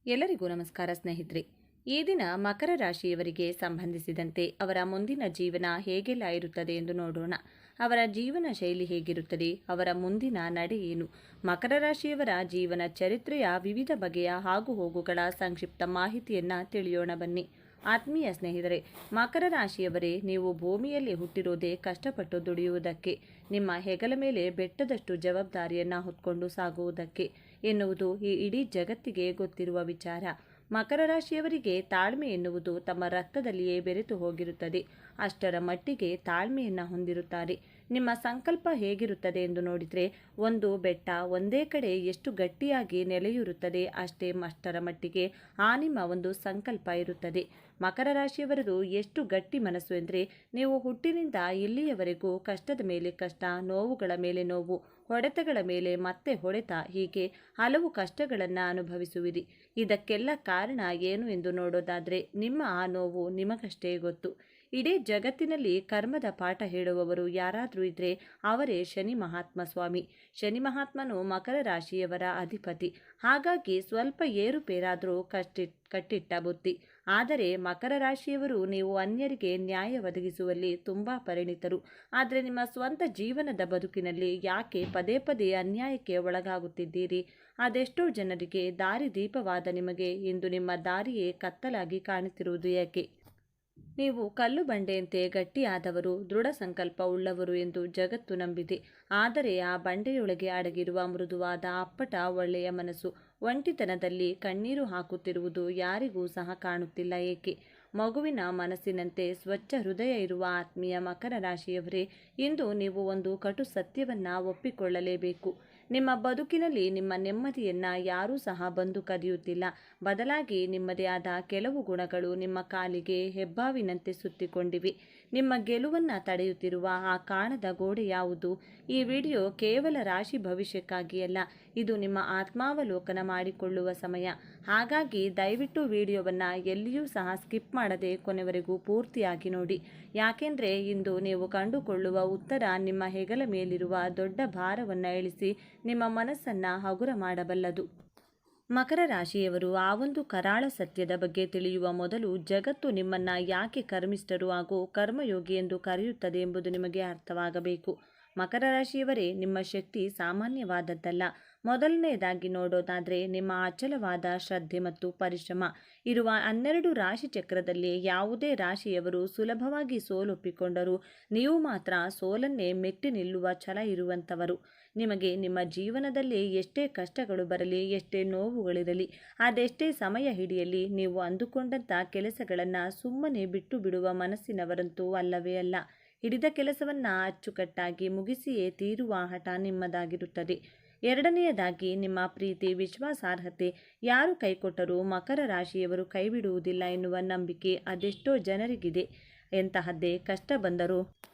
ಎಲ್ಲರಿಗೂ ನಮಸ್ಕಾರ ಸ್ನೇಹಿತರೆ. ಈ ದಿನ ಮಕರ ರಾಶಿಯವರಿಗೆ ಸಂಬಂಧಿಸಿದಂತೆ ಅವರ ಮುಂದಿನ ಜೀವನ ಹೇಗೆಲ್ಲ ಇರುತ್ತದೆ ಎಂದು ನೋಡೋಣ. ಅವರ ಜೀವನ ಶೈಲಿ ಹೇಗಿರುತ್ತದೆ, ಅವರ ಮುಂದಿನ ನಡೆ ಏನು, ಮಕರ ರಾಶಿಯವರ ಜೀವನ ಚರಿತ್ರೆಯ ವಿವಿಧ ಬಗೆಯ ಆಗುಹೋಗುಗಳ ಸಂಕ್ಷಿಪ್ತ ಮಾಹಿತಿಯನ್ನು ತಿಳಿಯೋಣ ಬನ್ನಿ. ಆತ್ಮೀಯ ಸ್ನೇಹಿತರೆ, ಮಕರ ರಾಶಿಯವರೇ, ನೀವು ಭೂಮಿಯಲ್ಲಿ ಹುಟ್ಟಿರೋದೇ ಕಷ್ಟಪಟ್ಟು ದುಡಿಯುವುದಕ್ಕೆ, ನಿಮ್ಮ ಹೆಗಲ ಮೇಲೆ ಬೆಟ್ಟದಷ್ಟು ಜವಾಬ್ದಾರಿಯನ್ನು ಹೊತ್ಕೊಂಡು ಸಾಗುವುದಕ್ಕೆ ಎನ್ನುವುದು ಈ ಇಡೀ ಜಗತ್ತಿಗೆ ಗೊತ್ತಿರುವ ವಿಚಾರ. ಮಕರ ರಾಶಿಯವರಿಗೆ ತಾಳ್ಮೆ ಎನ್ನುವುದು ತಮ್ಮ ರಕ್ತದಲ್ಲಿಯೇ ಬೆರೆತು ಹೋಗಿರುತ್ತದೆ. ಅಷ್ಟರ ಮಟ್ಟಿಗೆ ತಾಳ್ಮೆಯನ್ನು ಹೊಂದಿರುತ್ತಾರೆ. ನಿಮ್ಮ ಸಂಕಲ್ಪ ಹೇಗಿರುತ್ತದೆ ಎಂದು ನೋಡಿದರೆ, ಒಂದು ಬೆಟ್ಟ ಒಂದೇ ಕಡೆ ಎಷ್ಟು ಗಟ್ಟಿಯಾಗಿ ನೆಲೆಯೂರುತ್ತದೆ ಅಷ್ಟರ ಮಟ್ಟಿಗೆ ಆ ನಿಮ್ಮ ಒಂದು ಸಂಕಲ್ಪ ಇರುತ್ತದೆ. ಮಕರ ರಾಶಿಯವರದು ಎಷ್ಟು ಗಟ್ಟಿ ಮನಸ್ಸು ಎಂದರೆ, ನೀವು ಹುಟ್ಟಿನಿಂದ ಇಲ್ಲಿಯವರೆಗೂ ಕಷ್ಟದ ಮೇಲೆ ಕಷ್ಟ, ನೋವುಗಳ ಮೇಲೆ ನೋವು, ಹೊಡೆತಗಳ ಮೇಲೆ ಮತ್ತೆ ಹೊಡೆತ, ಹೀಗೆ ಹಲವು ಕಷ್ಟಗಳನ್ನು ಅನುಭವಿಸುವಿರಿ. ಇದಕ್ಕೆಲ್ಲ ಕಾರಣ ಏನು ಎಂದು ನೋಡೋದಾದರೆ, ನಿಮ್ಮ ಆ ನೋವು ನಿಮಗಷ್ಟೇ ಗೊತ್ತು. ಇಡೀ ಜಗತ್ತಿನಲ್ಲಿ ಕರ್ಮದ ಪಾಠ ಹೇಳುವವರು ಯಾರಾದರೂ ಇದ್ದರೆ ಅವರೇ ಶನಿ ಮಹಾತ್ಮ ಸ್ವಾಮಿ. ಶನಿ ಮಹಾತ್ಮನು ಮಕರ ರಾಶಿಯವರ ಅಧಿಪತಿ. ಹಾಗಾಗಿ ಸ್ವಲ್ಪ ಏರುಪೇರಾದರೂ ಕಟ್ಟಿಟ್ಟ ಬುತ್ತಿ. ಆದರೆ ಮಕರ ರಾಶಿಯವರು, ನೀವು ಅನ್ಯರಿಗೆ ನ್ಯಾಯ ಒದಗಿಸುವಲ್ಲಿ ತುಂಬ ಪರಿಣಿತರು. ಆದರೆ ನಿಮ್ಮ ಸ್ವಂತ ಜೀವನದ ಬದುಕಿನಲ್ಲಿ ಯಾಕೆ ಪದೇ ಪದೇ ಅನ್ಯಾಯಕ್ಕೆ ಒಳಗಾಗುತ್ತಿದ್ದೀರಿ? ಅದೆಷ್ಟೋ ಜನರಿಗೆ ದಾರಿದೀಪವಾದ ನಿಮಗೆ ಇಂದು ನಿಮ್ಮ ದಾರಿಯೇ ಕತ್ತಲಾಗಿ ಕಾಣುತ್ತಿರುವುದು ಏಕೆ? ನೀವು ಕಲ್ಲು ಬಂಡೆಯಂತೆ ಗಟ್ಟಿಯಾದವರು, ದೃಢ ಸಂಕಲ್ಪ ಉಳ್ಳವರು ಎಂದು ಜಗತ್ತು ನಂಬಿದೆ. ಆದರೆ ಆ ಬಂಡೆಯೊಳಗೆ ಅಡಗಿರುವ ಮೃದುವಾದ ಅಪ್ಪಟ ಒಳ್ಳೆಯ ಮನಸ್ಸು ಒಂಟಿತನದಲ್ಲಿ ಕಣ್ಣೀರು ಹಾಕುತ್ತಿರುವುದು ಯಾರಿಗೂ ಸಹ ಕಾಣುತ್ತಿಲ್ಲ ಏಕೆ? ಮಗುವಿನ ಮನಸ್ಸಿನಂತೆ ಸ್ವಚ್ಛ ಹೃದಯ ಇರುವ ಆತ್ಮೀಯ ಮಕರ ರಾಶಿಯವರೇ, ಇಂದು ನೀವು ಒಂದು ಕಟು ಸತ್ಯವನ್ನು ಒಪ್ಪಿಕೊಳ್ಳಲೇಬೇಕು. ನಿಮ್ಮ ಬದುಕಿನಲ್ಲಿ ನಿಮ್ಮ ನೆಮ್ಮದಿಯನ್ನು ಯಾರೂ ಸಹ ಬಂದು ಕದಿಯುತ್ತಿಲ್ಲ. ಬದಲಾಗಿ ನಿಮ್ಮದೇ ಆದ ಕೆಲವು ಗುಣಗಳು ನಿಮ್ಮ ಕಾಲಿಗೆ ಹೆಬ್ಬಾವಿನಂತೆ ಸುತ್ತಿಕೊಂಡಿವೆ. ನಿಮ್ಮ ಗೆಲುವನ್ನು ತಡೆಯುತ್ತಿರುವ ಆ ಕಾಣದ ಗೋಡೆ ಯಾವುದು? ಈ ವಿಡಿಯೋ ಕೇವಲ ರಾಶಿ ಭವಿಷ್ಯಕ್ಕಾಗಿ ಅಲ್ಲ, ಇದು ನಿಮ್ಮ ಆತ್ಮಾವಲೋಕನ ಮಾಡಿಕೊಳ್ಳುವ ಸಮಯ. ಹಾಗಾಗಿ ದಯವಿಟ್ಟು ವಿಡಿಯೋವನ್ನು ಎಲ್ಲಿಯೂ ಸಹ ಸ್ಕಿಪ್ ಮಾಡದೆ ಕೊನೆವರೆಗೂ ಪೂರ್ತಿಯಾಗಿ ನೋಡಿ. ಯಾಕೆಂದರೆ ಇಂದು ನೀವು ಕಂಡುಕೊಳ್ಳುವ ಉತ್ತರ ನಿಮ್ಮ ಹೆಗಲ ಮೇಲಿರುವ ದೊಡ್ಡ ಭಾರವನ್ನು ಇಳಿಸಿ ನಿಮ್ಮ ಮನಸ್ಸನ್ನು ಹಗುರ ಮಾಡಬಲ್ಲದು. ಮಕರ ರಾಶಿಯವರು, ಆ ಒಂದು ಕರಾಳ ಸತ್ಯದ ಬಗ್ಗೆ ತಿಳಿಯುವ ಮೊದಲು ಜಗತ್ತು ನಿಮ್ಮನ್ನು ಯಾಕೆ ಕರ್ಮಿಷ್ಠರು ಹಾಗೂ ಕರ್ಮಯೋಗಿ ಎಂದು ಕರೆಯುತ್ತದೆ ಎಂಬುದು ನಿಮಗೆ ಅರ್ಥವಾಗಬೇಕು. ಮಕರ ರಾಶಿಯವರೇ, ನಿಮ್ಮ ಶಕ್ತಿ ಸಾಮಾನ್ಯವಾದದ್ದಲ್ಲ. ಮೊದಲನೆಯದಾಗಿ ನೋಡೋದಾದರೆ, ನಿಮ್ಮ ಅಚಲವಾದ ಶ್ರದ್ಧೆ ಮತ್ತು ಪರಿಶ್ರಮ ಇರುವ 12 ರಾಶಿ ಚಕ್ರದಲ್ಲಿ ಯಾವುದೇ ರಾಶಿಯವರು ಸುಲಭವಾಗಿ ಸೋಲೊಪ್ಪಿಕೊಂಡರೂ ನೀವು ಮಾತ್ರ ಸೋಲನ್ನೇ ಮೆಟ್ಟಿ ನಿಲ್ಲುವ ಛಲ ಇರುವಂಥವರು. ನಿಮಗೆ ನಿಮ್ಮ ಜೀವನದಲ್ಲಿ ಎಷ್ಟೇ ಕಷ್ಟಗಳು ಬರಲಿ, ಎಷ್ಟೇ ನೋವುಗಳಿರಲಿ, ಅದೆಷ್ಟೇ ಸಮಯ ಹಿಡಿಯಲಿ, ನೀವು ಅಂದುಕೊಂಡಂಥ ಕೆಲಸಗಳನ್ನು ಸುಮ್ಮನೆ ಬಿಟ್ಟು ಬಿಡುವ ಮನಸ್ಸಿನವರಂತೂ ಅಲ್ಲವೇ ಅಲ್ಲ. ಹಿಡಿದ ಕೆಲಸವನ್ನು ಅಚ್ಚುಕಟ್ಟಾಗಿ ಮುಗಿಸಿಯೇ ತೀರುವ ಹಠ ನಿಮ್ಮದಾಗಿರುತ್ತದೆ. ಎರಡನೆಯದಾಗಿ, ನಿಮ್ಮ ಪ್ರೀತಿ ವಿಶ್ವಾಸಾರ್ಹತೆ. ಯಾರು ಕೈಕೊಟ್ಟರೂ ಮಕರ ರಾಶಿಯವರು ಕೈಬಿಡುವುದಿಲ್ಲ ಎನ್ನುವ ನಂಬಿಕೆ ಅದೆಷ್ಟೋ ಜನರಿಗಿದೆ. ಎಂತಹದ್ದೇ ಕಷ್ಟ ಬಂದರೂ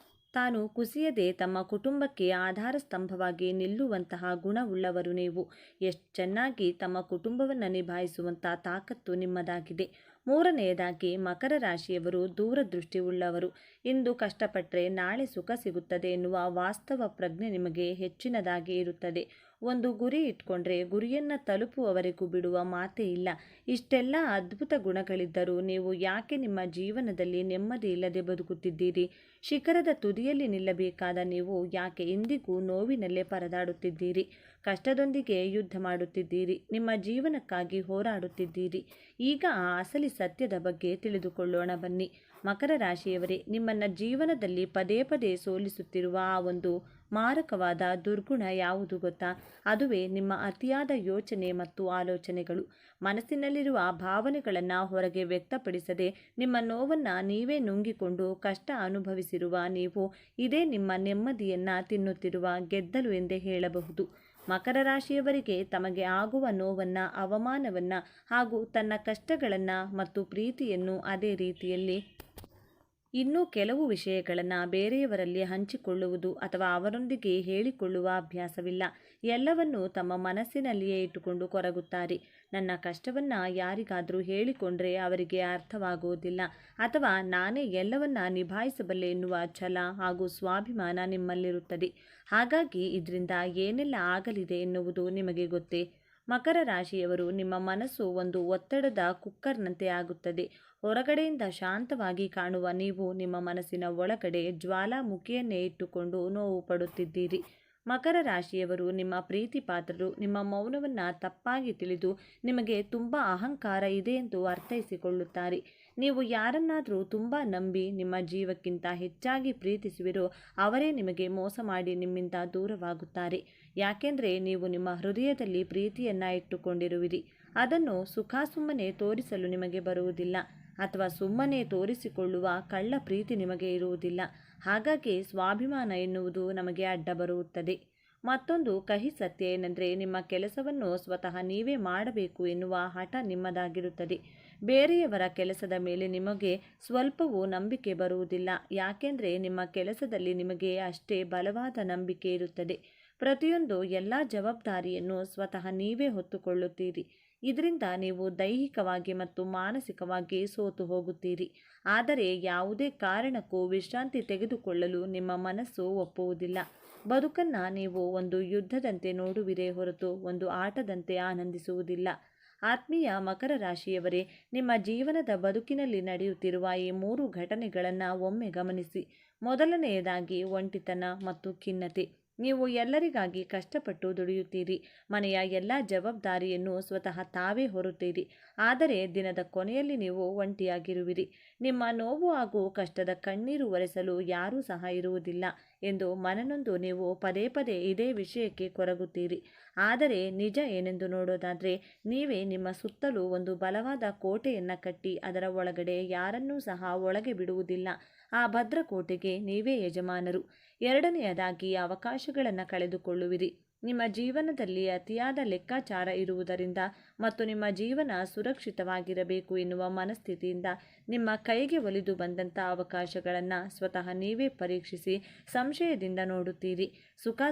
ತಾನು ಕುಸಿಯದೆ ತಮ್ಮ ಕುಟುಂಬಕ್ಕೆ ಆಧಾರ ಸ್ತಂಭವಾಗಿ ನಿಲ್ಲುವಂತಹ ಗುಣವುಳ್ಳವರು ನೀವು. ಎಷ್ಟು ಚೆನ್ನಾಗಿ ತಮ್ಮ ಕುಟುಂಬವನ್ನು ನಿಭಾಯಿಸುವಂಥ ತಾಕತ್ತು ನಿಮ್ಮದಾಗಿದೆ. ಮೂರನೆಯದಾಗಿ, ಮಕರ ರಾಶಿಯವರು ದೂರದೃಷ್ಟಿ ಉಳ್ಳವರು. ಇಂದು ಕಷ್ಟಪಟ್ಟರೆ ನಾಳೆ ಸುಖ ಸಿಗುತ್ತದೆ ಎನ್ನುವ ವಾಸ್ತವ ಪ್ರಜ್ಞೆ ನಿಮಗೆ ಹೆಚ್ಚಿನದಾಗಿ ಇರುತ್ತದೆ. ಒಂದು ಗುರಿ ಇಟ್ಕೊಂಡ್ರೆ ಗುರಿಯನ್ನು ತಲುಪುವವರೆಗೂ ಬಿಡುವ ಮಾತೇ ಇಲ್ಲ. ಇಷ್ಟೆಲ್ಲ ಅದ್ಭುತ ಗುಣಗಳಿದ್ದರೂ ನೀವು ಯಾಕೆ ನಿಮ್ಮ ಜೀವನದಲ್ಲಿ ನೆಮ್ಮದಿ ಇಲ್ಲದೆ ಬದುಕುತ್ತಿದ್ದೀರಿ? ಶಿಖರದ ತುದಿಯಲ್ಲಿ ನಿಲ್ಲಬೇಕಾದ ನೀವು ಯಾಕೆ ಇಂದಿಗೂ ನೋವಿನಲ್ಲೇ ಪರದಾಡುತ್ತಿದ್ದೀರಿ? ಕಷ್ಟದೊಂದಿಗೆ ಯುದ್ಧ ಮಾಡುತ್ತಿದ್ದೀರಿ, ನಿಮ್ಮ ಜೀವನಕ್ಕಾಗಿ ಹೋರಾಡುತ್ತಿದ್ದೀರಿ. ಈಗ ಆ ಅಸಲಿ ಸತ್ಯದ ಬಗ್ಗೆ ತಿಳಿದುಕೊಳ್ಳೋಣ ಬನ್ನಿ. ಮಕರ ರಾಶಿಯವರೇ, ನಿಮ್ಮನ್ನು ಜೀವನದಲ್ಲಿ ಪದೇ ಪದೇ ಸೋಲಿಸುತ್ತಿರುವ ಆ ಒಂದು ಮಾರಕವಾದ ದುರ್ಗುಣ ಯಾವುದು ಗೊತ್ತಾ? ಅದುವೇ ನಿಮ್ಮ ಅತಿಯಾದ ಯೋಚನೆ ಮತ್ತು ಆಲೋಚನೆಗಳು. ಮನಸ್ಸಿನಲ್ಲಿರುವ ಭಾವನೆಗಳನ್ನು ಹೊರಗೆ ವ್ಯಕ್ತಪಡಿಸದೆ ನಿಮ್ಮ ನೋವನ್ನು ನೀವೇ ನುಂಗಿಕೊಂಡು ಕಷ್ಟ ಅನುಭವಿಸಿರುವ ನೀವು, ಇದೇ ನಿಮ್ಮ ನೆಮ್ಮದಿಯನ್ನು ತಿನ್ನುತ್ತಿರುವ ಗೆದ್ದಲು ಎಂದೇ ಹೇಳಬಹುದು. ಮಕರ ರಾಶಿಯವರಿಗೆ ತಮಗೆ ಆಗುವ ನೋವನ್ನು, ಅವಮಾನವನ್ನು ಹಾಗೂ ತನ್ನ ಕಷ್ಟಗಳನ್ನು ಮತ್ತು ಪ್ರೀತಿಯನ್ನು ಅದೇ ರೀತಿಯಲ್ಲಿ ಇನ್ನೂ ಕೆಲವು ವಿಷಯಗಳನ್ನು ಬೇರೆಯವರಲ್ಲಿ ಹಂಚಿಕೊಳ್ಳುವುದು ಅಥವಾ ಅವರೊಂದಿಗೆ ಹೇಳಿಕೊಳ್ಳುವ ಅಭ್ಯಾಸವಿಲ್ಲ. ಎಲ್ಲವನ್ನೂ ತಮ್ಮ ಮನಸ್ಸಿನಲ್ಲಿಯೇ ಇಟ್ಟುಕೊಂಡು ಕೊರಗುತ್ತಾರೆ. ನನ್ನ ಕಷ್ಟವನ್ನು ಯಾರಿಗಾದರೂ ಹೇಳಿಕೊಂಡ್ರೆ ಅವರಿಗೆ ಅರ್ಥವಾಗುವುದಿಲ್ಲ, ಅಥವಾ ನಾನೇ ಎಲ್ಲವನ್ನ ನಿಭಾಯಿಸಬಲ್ಲೆ ಎನ್ನುವ ಛಲ ಹಾಗೂ ಸ್ವಾಭಿಮಾನ ನಿಮ್ಮಲ್ಲಿರುತ್ತದೆ. ಹಾಗಾಗಿ ಇದರಿಂದ ಏನೆಲ್ಲ ಆಗಲಿದೆ ಎನ್ನುವುದು ನಿಮಗೆ ಗೊತ್ತೇ? ಮಕರ ರಾಶಿಯವರು, ನಿಮ್ಮ ಮನಸ್ಸು ಒಂದು ಒತ್ತಡದ ಕುಕ್ಕರ್ನಂತೆ ಆಗುತ್ತದೆ. ಹೊರಗಡೆಯಿಂದ ಶಾಂತವಾಗಿ ಕಾಣುವ ನೀವು ನಿಮ್ಮ ಮನಸ್ಸಿನ ಒಳಗಡೆ ಜ್ವಾಲಾಮುಖಿಯನ್ನೇ ಇಟ್ಟುಕೊಂಡು ನೋವು ಪಡುತ್ತಿದ್ದೀರಿ. ಮಕರ ರಾಶಿಯವರು, ನಿಮ್ಮ ಪ್ರೀತಿ ಪಾತ್ರರು ನಿಮ್ಮ ಮೌನವನ್ನು ತಪ್ಪಾಗಿ ತಿಳಿದು ನಿಮಗೆ ತುಂಬ ಅಹಂಕಾರ ಇದೆ ಎಂದು ಅರ್ಥೈಸಿಕೊಳ್ಳುತ್ತಾರೆ. ನೀವು ಯಾರನ್ನಾದರೂ ತುಂಬ ನಂಬಿ ನಿಮ್ಮ ಜೀವಕ್ಕಿಂತ ಹೆಚ್ಚಾಗಿ ಪ್ರೀತಿಸುವಿರೋ ಅವರೇ ನಿಮಗೆ ಮೋಸ ಮಾಡಿ ನಿಮ್ಮಿಂದ ದೂರವಾಗುತ್ತಾರೆ. ಯಾಕೆಂದರೆ ನೀವು ನಿಮ್ಮ ಹೃದಯದಲ್ಲಿ ಪ್ರೀತಿಯನ್ನು ಇಟ್ಟುಕೊಂಡಿರುವಿರಿ. ಅದನ್ನು ಸುಮ್ಮನೆ ತೋರಿಸಲು ನಿಮಗೆ ಬರುವುದಿಲ್ಲ, ಅಥವಾ ಸುಮ್ಮನೆ ತೋರಿಸಿಕೊಳ್ಳುವ ಕಳ್ಳ ಪ್ರೀತಿ ನಿಮಗೆ ಇರುವುದಿಲ್ಲ. ಹಾಗಾಗಿ ಸ್ವಾಭಿಮಾನ ಎನ್ನುವುದು ನಮಗೆ ಅಡ್ಡ ಬರುತ್ತದೆ. ಮತ್ತೊಂದು ಕಹಿ ಸತ್ಯ ಏನೆಂದರೆ, ನಿಮ್ಮ ಕೆಲಸವನ್ನು ಸ್ವತಃ ನೀವೇ ಮಾಡಬೇಕು ಎನ್ನುವ ಹಠ ನಿಮ್ಮದಾಗಿರುತ್ತದೆ. ಬೇರೆಯವರ ಕೆಲಸದ ಮೇಲೆ ನಿಮಗೆ ಸ್ವಲ್ಪವೂ ನಂಬಿಕೆ ಬರುವುದಿಲ್ಲ. ಯಾಕೆಂದರೆ ನಿಮ್ಮ ಕೆಲಸದಲ್ಲಿ ನಿಮಗೆ ಅಷ್ಟೇ ಬಲವಾದ ನಂಬಿಕೆ ಇರುತ್ತದೆ. ಪ್ರತಿಯೊಂದು ಎಲ್ಲ ಜವಾಬ್ದಾರಿಯನ್ನು ಸ್ವತಃ ನೀವೇ ಹೊತ್ತುಕೊಳ್ಳುತ್ತೀರಿ. ಇದರಿಂದ ನೀವು ದೈಹಿಕವಾಗಿ ಮತ್ತು ಮಾನಸಿಕವಾಗಿ ಸೋತು ಹೋಗುತ್ತೀರಿ. ಆದರೆ ಯಾವುದೇ ಕಾರಣಕ್ಕೂ ವಿಶ್ರಾಂತಿ ತೆಗೆದುಕೊಳ್ಳಲು ನಿಮ್ಮ ಮನಸ್ಸು ಒಪ್ಪುವುದಿಲ್ಲ. ಬದುಕನ್ನು ನೀವು ಒಂದು ಯುದ್ಧದಂತೆ ನೋಡುವಿರೇ ಹೊರತು ಒಂದು ಆಟದಂತೆ ಆನಂದಿಸುವುದಿಲ್ಲ. ಆತ್ಮೀಯ ಮಕರ ರಾಶಿಯವರೇ, ನಿಮ್ಮ ಜೀವನದ ಬದುಕಿನಲ್ಲಿ ನಡೆಯುತ್ತಿರುವ ಈ 3 ಘಟನೆಗಳನ್ನು ಒಮ್ಮೆ ಗಮನಿಸಿ. ಮೊದಲನೆಯದಾಗಿ ಒಂಟಿತನ ಮತ್ತು ಖಿನ್ನತೆ. ನೀವು ಎಲ್ಲರಿಗಾಗಿ ಕಷ್ಟಪಟ್ಟು ದುಡಿಯುತ್ತೀರಿ. ಮನೆಯ ಎಲ್ಲ ಜವಾಬ್ದಾರಿಯನ್ನು ಸ್ವತಃ ತಾವೇ ಹೊರುತ್ತೀರಿ. ಆದರೆ ದಿನದ ಕೊನೆಯಲ್ಲಿ ನೀವು ಒಂಟಿಯಾಗಿರುವಿರಿ. ನಿಮ್ಮ ನೋವು ಹಾಗೂ ಕಷ್ಟದ ಕಣ್ಣೀರು ಒರೆಸಲು ಯಾರೂ ಸಹ ಇರುವುದಿಲ್ಲ ಎಂದು ಮನನೊಂದು ನೀವು ಪದೇ ಪದೇ ಇದೇ ವಿಷಯಕ್ಕೆ ಕೊರಗುತ್ತೀರಿ. ಆದರೆ ನಿಜ ಏನೆಂದು ನೋಡೋದಾದರೆ, ನೀವೇ ನಿಮ್ಮ ಸುತ್ತಲೂ ಒಂದು ಬಲವಾದ ಕೋಟೆಯನ್ನು ಕಟ್ಟಿ ಅದರ ಒಳಗಡೆ ಯಾರನ್ನೂ ಸಹ ಒಳಗೆ ಬಿಡುವುದಿಲ್ಲ. ಆ ಭದ್ರಕೋಟೆಗೆ ನೀವೇ ಯಜಮಾನರು. ಎರಡನೆಯದಾಗಿ ಅವಕಾಶಗಳನ್ನು ಕಳೆದುಕೊಳ್ಳುವಿರಿ. ನಿಮ್ಮ ಜೀವನದಲ್ಲಿ ಅತಿಯಾದ ಲೆಕ್ಕಾಚಾರ ಇರುವುದರಿಂದ ಮತ್ತು ನಿಮ್ಮ ಜೀವನ ಸುರಕ್ಷಿತವಾಗಿರಬೇಕು ಎನ್ನುವ ಮನಸ್ಥಿತಿಯಿಂದ ನಿಮ್ಮ ಕೈಗೆ ಒಲಿದು ಬಂದಂಥ ಅವಕಾಶಗಳನ್ನು ಸ್ವತಃ ನೀವೇ ಪರೀಕ್ಷಿಸಿ ಸಂಶಯದಿಂದ ನೋಡುತ್ತೀರಿ.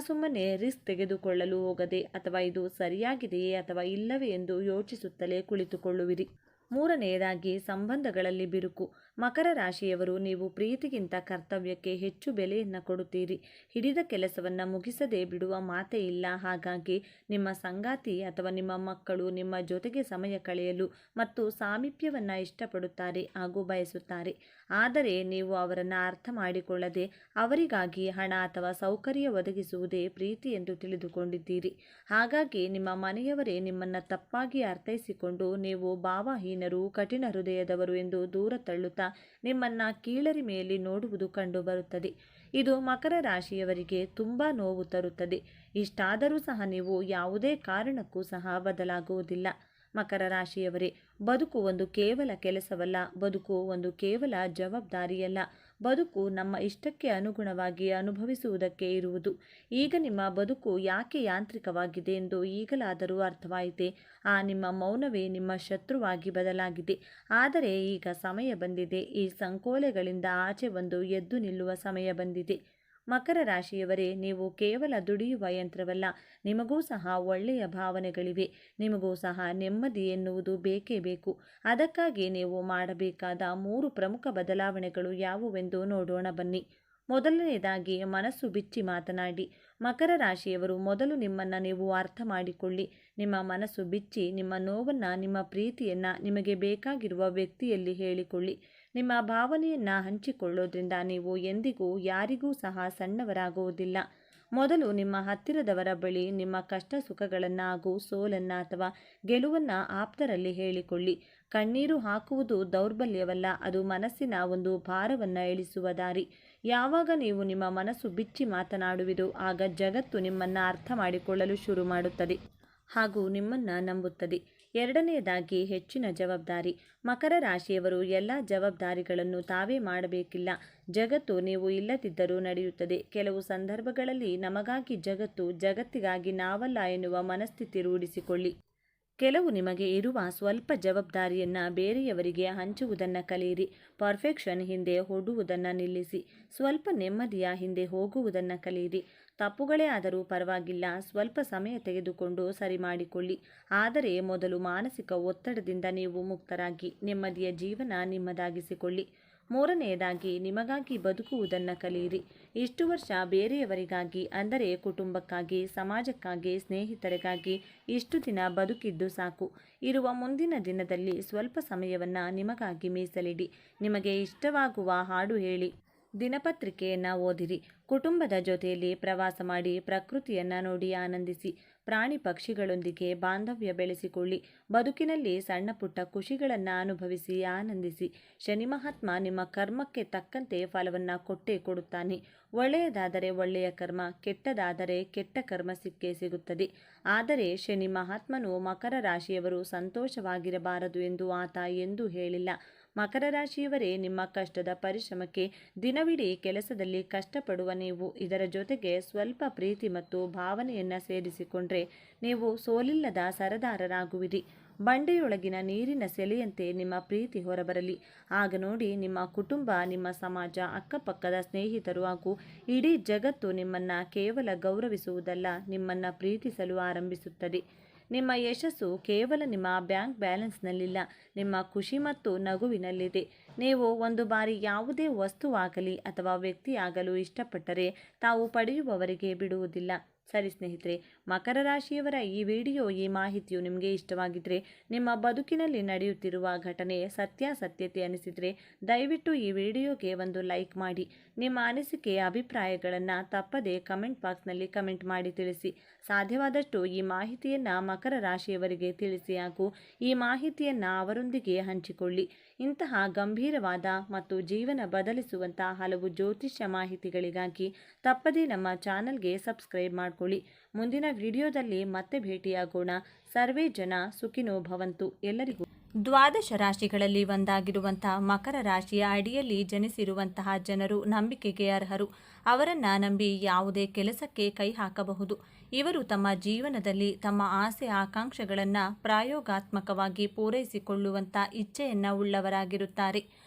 ಸುಮ್ಮನೆ ರಿಸ್ಕ್ ತೆಗೆದುಕೊಳ್ಳಲು ಹೋಗದೆ, ಅಥವಾ ಇದು ಸರಿಯಾಗಿದೆಯೇ ಅಥವಾ ಇಲ್ಲವೇ ಎಂದು ಯೋಚಿಸುತ್ತಲೇ ಕುಳಿತುಕೊಳ್ಳುವಿರಿ. ಮೂರನೆಯದಾಗಿ ಸಂಬಂಧಗಳಲ್ಲಿ ಬಿರುಕು. ಮಕರ ರಾಶಿಯವರು, ನೀವು ಪ್ರೀತಿಗಿಂತ ಕರ್ತವ್ಯಕ್ಕೆ ಹೆಚ್ಚು ಬೆಲೆಯನ್ನು ಕೊಡುತ್ತೀರಿ. ಹಿಡಿದ ಕೆಲಸವನ್ನು ಮುಗಿಸದೆ ಬಿಡುವ ಮಾತೇ ಇಲ್ಲ. ಹಾಗಾಗಿ ನಿಮ್ಮ ಸಂಗಾತಿ ಅಥವಾ ನಿಮ್ಮ ಮಕ್ಕಳು ನಿಮ್ಮ ಜೊತೆಗೆ ಸಮಯ ಕಳೆಯಲು ಮತ್ತು ಸಾಮೀಪ್ಯವನ್ನು ಇಷ್ಟಪಡುತ್ತಾರೆ ಹಾಗೂ ಬಯಸುತ್ತಾರೆ. ಆದರೆ ನೀವು ಅವರನ್ನು ಅರ್ಥ ಮಾಡಿಕೊಳ್ಳದೆ ಅವರಿಗಾಗಿ ಹಣ ಅಥವಾ ಸೌಕರ್ಯ ಒದಗಿಸುವುದೇ ಪ್ರೀತಿ ಎಂದು ತಿಳಿದುಕೊಂಡಿದ್ದೀರಿ. ಹಾಗಾಗಿ ನಿಮ್ಮ ಮನೆಯವರೇ ನಿಮ್ಮನ್ನು ತಪ್ಪಾಗಿ ಅರ್ಥೈಸಿಕೊಂಡು ನೀವು ಭಾವಹೀನರು, ಕಠಿಣ ಹೃದಯದವರು ಎಂದು ದೂರ ತಳ್ಳುತ್ತಾ ನಿಮ್ಮನ್ನು ಕೀಳರಿಮೆಯಲ್ಲಿ ನೋಡುವುದು ಕಂಡುಬರುತ್ತದೆ. ಇದು ಮಕರ ರಾಶಿಯವರಿಗೆ ತುಂಬ ನೋವು ತರುತ್ತದೆ. ಇಷ್ಟಾದರೂ ಸಹ ನೀವು ಯಾವುದೇ ಕಾರಣಕ್ಕೂ ಸಹ ಬದಲಾಗುವುದಿಲ್ಲ. ಮಕರ ರಾಶಿಯವರೇ, ಬದುಕು ಒಂದು ಕೇವಲ ಕೆಲಸವಲ್ಲ, ಬದುಕು ಒಂದು ಕೇವಲ ಜವಾಬ್ದಾರಿಯಲ್ಲ. ಬದುಕು ನಮ್ಮ ಇಷ್ಟಕ್ಕೆ ಅನುಗುಣವಾಗಿ ಅನುಭವಿಸುವುದಕ್ಕೆ ಇರುವುದು. ಈಗ ನಿಮ್ಮ ಬದುಕು ಯಾಕೆ ಯಾಂತ್ರಿಕವಾಗಿದೆ ಎಂದು ಈಗಲಾದರೂ ಅರ್ಥವಾಯಿತೆ? ಆ ನಿಮ್ಮ ಮೌನವೇ ನಿಮ್ಮ ಶತ್ರುವಾಗಿ ಬದಲಾಗಿದೆ. ಆದರೆ ಈಗ ಸಮಯ ಬಂದಿದೆ. ಈ ಸಂಕೋಲೆಗಳಿಂದ ಆಚೆ ಬಂದು ಎದ್ದು ನಿಲ್ಲುವ ಸಮಯ ಬಂದಿದೆ. ಮಕರ ರಾಶಿಯವರೇ, ನೀವು ಕೇವಲ ದುಡಿಯುವ ಯಂತ್ರವಲ್ಲ. ನಿಮಗೂ ಸಹ ಒಳ್ಳೆಯ ಭಾವನೆಗಳಿವೆ. ನಿಮಗೂ ಸಹ ನೆಮ್ಮದಿ ಎನ್ನುವುದು ಬೇಕೇ ಬೇಕು. ಅದಕ್ಕಾಗಿ ನೀವು ಮಾಡಬೇಕಾದ 3 ಪ್ರಮುಖ ಬದಲಾವಣೆಗಳು ಯಾವುವೆಂದು ನೋಡೋಣ ಬನ್ನಿ. ಮೊದಲನೆಯದಾಗಿ, ಮನಸ್ಸು ಬಿಚ್ಚಿ ಮಾತನಾಡಿ. ಮಕರ ರಾಶಿಯವರು, ಮೊದಲು ನಿಮ್ಮನ್ನು ನೀವು ಅರ್ಥ ಮಾಡಿಕೊಳ್ಳಿ. ನಿಮ್ಮ ಮನಸ್ಸು ಬಿಚ್ಚಿ ನಿಮ್ಮ ನೋವನ್ನು, ನಿಮ್ಮ ಪ್ರೀತಿಯನ್ನು ನಿಮಗೆ ಬೇಕಾಗಿರುವ ವ್ಯಕ್ತಿಯಲ್ಲಿ ಹೇಳಿಕೊಳ್ಳಿ. ನಿಮ್ಮ ಭಾವನೆಯನ್ನು ಹಂಚಿಕೊಳ್ಳೋದ್ರಿಂದ ನೀವು ಎಂದಿಗೂ ಯಾರಿಗೂ ಸಹ ಸಣ್ಣವರಾಗುವುದಿಲ್ಲ. ಮೊದಲು ನಿಮ್ಮ ಹತ್ತಿರದವರ ಬಳಿ ನಿಮ್ಮ ಕಷ್ಟ ಸುಖಗಳನ್ನು ಹಾಗೂ ಸೋಲನ್ನು ಅಥವಾ ಗೆಲುವನ್ನು ಆಪ್ತರಲ್ಲಿ ಹೇಳಿಕೊಳ್ಳಿ. ಕಣ್ಣೀರು ಹಾಕುವುದು ದೌರ್ಬಲ್ಯವಲ್ಲ, ಅದು ಮನಸ್ಸಿನ ಒಂದು ಭಾರವನ್ನು ಇಳಿಸುವ ದಾರಿ. ಯಾವಾಗ ನೀವು ನಿಮ್ಮ ಮನಸ್ಸು ಬಿಚ್ಚಿ ಮಾತನಾಡುವಿರೋ ಆಗ ಜಗತ್ತು ನಿಮ್ಮನ್ನು ಅರ್ಥ ಮಾಡಿಕೊಳ್ಳಲು ಶುರು ಮಾಡುತ್ತದೆ ಹಾಗೂ ನಿಮ್ಮನ್ನು ನಂಬುತ್ತದೆ. ಎರಡನೆಯದಾಗಿ, ಹೆಚ್ಚಿನ ಜವಾಬ್ದಾರಿ. ಮಕರ ರಾಶಿಯವರು, ಎಲ್ಲ ಜವಾಬ್ದಾರಿಗಳನ್ನು ತಾವೇ ಮಾಡಬೇಕಿಲ್ಲ. ಜಗತ್ತು ನೀವು ಇಲ್ಲದಿದ್ದರೂ ನಡೆಯುತ್ತದೆ. ಕೆಲವು ಸಂದರ್ಭಗಳಲ್ಲಿ ನಮಗಾಗಿ ಜಗತ್ತು, ಜಗತ್ತಿಗಾಗಿ ನಾವಲ್ಲ ಎನ್ನುವ ಮನಸ್ಥಿತಿ ರೂಢಿಸಿಕೊಳ್ಳಿ. ಕೆಲವು ನಿಮಗೆ ಇರುವ ಸ್ವಲ್ಪ ಜವಾಬ್ದಾರಿಯನ್ನು ಬೇರೆಯವರಿಗೆ ಹಂಚುವುದನ್ನು ಕಲಿಯಿರಿ. ಪರ್ಫೆಕ್ಷನ್ ಹಿಂದೆ ಓಡುವುದನ್ನು ನಿಲ್ಲಿಸಿ. ಸ್ವಲ್ಪ ನೆಮ್ಮದಿಯ ಹಿಂದೆ ಹೋಗುವುದನ್ನು ಕಲಿಯಿರಿ. ತಪ್ಪುಗಳೇ ಆದರೂ ಪರವಾಗಿಲ್ಲ, ಸ್ವಲ್ಪ ಸಮಯ ತೆಗೆದುಕೊಂಡು ಸರಿ ಮಾಡಿಕೊಳ್ಳಿ. ಆದರೆ ಮೊದಲು ಮಾನಸಿಕ ಒತ್ತಡದಿಂದ ನೀವು ಮುಕ್ತರಾಗಿ ನೆಮ್ಮದಿಯ ಜೀವನ ನಿಮ್ಮದಾಗಿಸಿಕೊಳ್ಳಿ. ಮೂರನೆಯದಾಗಿ ನಿಮಗಾಗಿ ಬದುಕುವುದನ್ನು ಕಲಿಯಿರಿ. ಇಷ್ಟು ವರ್ಷ ಬೇರೆಯವರಿಗಾಗಿ ಅಂದರೆ ಕುಟುಂಬಕ್ಕಾಗಿ, ಸಮಾಜಕ್ಕಾಗಿ, ಸ್ನೇಹಿತರಿಗಾಗಿ ಇಷ್ಟು ದಿನ ಬದುಕಿದ್ದು ಸಾಕು. ಇರುವ ಮುಂದಿನ ದಿನದಲ್ಲಿ ಸ್ವಲ್ಪ ಸಮಯವನ್ನು ನಿಮಗಾಗಿ ಮೀಸಲಿಡಿ. ನಿಮಗೆ ಇಷ್ಟವಾಗುವ ಹಾಡು ಹೇಳಿ, ದಿನಪತ್ರಿಕೆಯನ್ನು ಓದಿರಿ, ಕುಟುಂಬದ ಜೊತೆಯಲ್ಲಿ ಪ್ರವಾಸ ಮಾಡಿ, ಪ್ರಕೃತಿಯನ್ನು ನೋಡಿ ಆನಂದಿಸಿ, ಪ್ರಾಣಿ ಪಕ್ಷಿಗಳೊಂದಿಗೆ ಬಾಂಧವ್ಯ ಬೆಳೆಸಿಕೊಳ್ಳಿ. ಬದುಕಿನಲ್ಲಿ ಸಣ್ಣ ಪುಟ್ಟ ಖುಷಿಗಳನ್ನು ಅನುಭವಿಸಿ ಆನಂದಿಸಿ. ಶನಿ ಮಹಾತ್ಮ ನಿಮ್ಮ ಕರ್ಮಕ್ಕೆ ತಕ್ಕಂತೆ ಫಲವನ್ನು ಕೊಟ್ಟೇ ಕೊಡುತ್ತಾನೆ. ಒಳ್ಳೆಯದಾದರೆ ಒಳ್ಳೆಯ ಕರ್ಮ, ಕೆಟ್ಟದಾದರೆ ಕೆಟ್ಟ ಕರ್ಮ ಸಿಕ್ಕೇ ಸಿಗುತ್ತದೆ. ಆದರೆ ಶನಿ ಮಹಾತ್ಮನು ಮಕರ ರಾಶಿಯವರು ಸಂತೋಷವಾಗಿರಬಾರದು ಎಂದು ಆತ ಎಂದೂ ಹೇಳಿಲ್ಲ. ಮಕರ ರಾಶಿಯವರೇ, ನಿಮ್ಮ ಕಷ್ಟದ ಪರಿಶ್ರಮಕ್ಕೆ ದಿನವಿಡೀ ಕೆಲಸದಲ್ಲಿ ಕಷ್ಟಪಡುವ ನೀವು ಇದರ ಜೊತೆಗೆ ಸ್ವಲ್ಪ ಪ್ರೀತಿ ಮತ್ತು ಭಾವನೆಯನ್ನು ಸೇರಿಸಿಕೊಂಡ್ರೆ ನೀವು ಸೋಲಿಲ್ಲದ ಸರದಾರರಾಗುವಿರಿ. ಬಂಡೆಯೊಳಗಿನ ನೀರಿನ ಸೆಲೆಯಂತೆ ನಿಮ್ಮ ಪ್ರೀತಿ ಹೊರಬರಲಿ. ಆಗ ನೋಡಿ ನಿಮ್ಮ ಕುಟುಂಬ, ನಿಮ್ಮ ಸಮಾಜ, ಅಕ್ಕಪಕ್ಕದ ಸ್ನೇಹಿತರು ಹಾಗೂ ಇಡೀ ಜಗತ್ತು ನಿಮ್ಮನ್ನು ಕೇವಲ ಗೌರವಿಸುವುದಲ್ಲ, ನಿಮ್ಮನ್ನು ಪ್ರೀತಿಸಲು ಆರಂಭಿಸುತ್ತದೆ. ನಿಮ್ಮ ಯಶಸ್ಸು ಕೇವಲ ನಿಮ್ಮ ಬ್ಯಾಂಕ್ ಬ್ಯಾಲೆನ್ಸ್ನಲ್ಲಿಲ್ಲ, ನಿಮ್ಮ ಖುಷಿ ಮತ್ತು ನಗುವಿನಲ್ಲಿದೆ. ನೀವು ಒಂದು ಬಾರಿ ಯಾವುದೇ ವಸ್ತುವಾಗಲಿ ಅಥವಾ ವ್ಯಕ್ತಿಯಾಗಲು ಇಷ್ಟಪಟ್ಟರೆ ತಾವು ಪಡೆಯುವವರೆಗೆ ಬಿಡುವುದಿಲ್ಲ. ಸರಿ ಸ್ನೇಹಿತರೆ, ಮಕರ ರಾಶಿಯವರ ಈ ವಿಡಿಯೋ, ಈ ಮಾಹಿತಿಯು ನಿಮಗೆ ಇಷ್ಟವಾಗಿದ್ದರೆ, ನಿಮ್ಮ ಬದುಕಿನಲ್ಲಿ ನಡೆಯುತ್ತಿರುವ ಘಟನೆ ಸತ್ಯಾಸತ್ಯತೆ ಅನಿಸಿದರೆ ದಯವಿಟ್ಟು ಈ ವಿಡಿಯೋಗೆ ಒಂದು ಲೈಕ್ ಮಾಡಿ. ನಿಮ್ಮ ಅನಿಸಿಕೆ ಅಭಿಪ್ರಾಯಗಳನ್ನು ತಪ್ಪದೇ ಕಮೆಂಟ್ ಬಾಕ್ಸ್ನಲ್ಲಿ ಕಮೆಂಟ್ ಮಾಡಿ ತಿಳಿಸಿ. ಸಾಧ್ಯವಾದಷ್ಟು ಈ ಮಾಹಿತಿಯನ್ನು ಮಕರ ರಾಶಿಯವರಿಗೆ ತಿಳಿಸಿ ಹಾಗೂ ಈ ಮಾಹಿತಿಯನ್ನು ಅವರೊಂದಿಗೆ ಹಂಚಿಕೊಳ್ಳಿ. ಇಂತಹ ಗಂಭೀರವಾದ ಮತ್ತು ಜೀವನ ಬದಲಿಸುವಂಥ ಹಲವು ಜ್ಯೋತಿಷ್ಯ ಮಾಹಿತಿಗಳಿಗಾಗಿ ತಪ್ಪದೇ ನಮ್ಮ ಚಾನಲ್ಗೆ ಸಬ್ಸ್ಕ್ರೈಬ್ ಮಾಡಿಕೊಳ್ಳಿ. ಮುಂದಿನ ವಿಡಿಯೋದಲ್ಲಿ ಮತ್ತೆ ಭೇಟಿಯಾಗೋಣ. ಸರ್ವೇ ಜನ ಸುಖಿನೋ ಭವಂತು. ಎಲ್ಲರಿಗೂ ದ್ವಾದಶ ರಾಶಿಗಳಲ್ಲಿ ಒಂದಾಗಿರುವಂತಹ ಮಕರ ರಾಶಿಯ ಅಡಿಯಲ್ಲಿ ಜನಿಸಿರುವಂತಹ ಜನರು ನಂಬಿಕೆಗೆ ಅರ್ಹರು. ಅವರನ್ನು ನಂಬಿ ಯಾವುದೇ ಕೆಲಸಕ್ಕೆ ಕೈ ಹಾಕಬಹುದು. ಇವರು ತಮ್ಮ ಜೀವನದಲ್ಲಿ ತಮ್ಮ ಆಸೆ ಆಕಾಂಕ್ಷೆಗಳನ್ನು ಪ್ರಾಯೋಗಾತ್ಮಕವಾಗಿ ಪೂರೈಸಿಕೊಳ್ಳುವಂಥ ಇಚ್ಛೆಯನ್ನು ಉಳ್ಳವರಾಗಿರುತ್ತಾರೆ.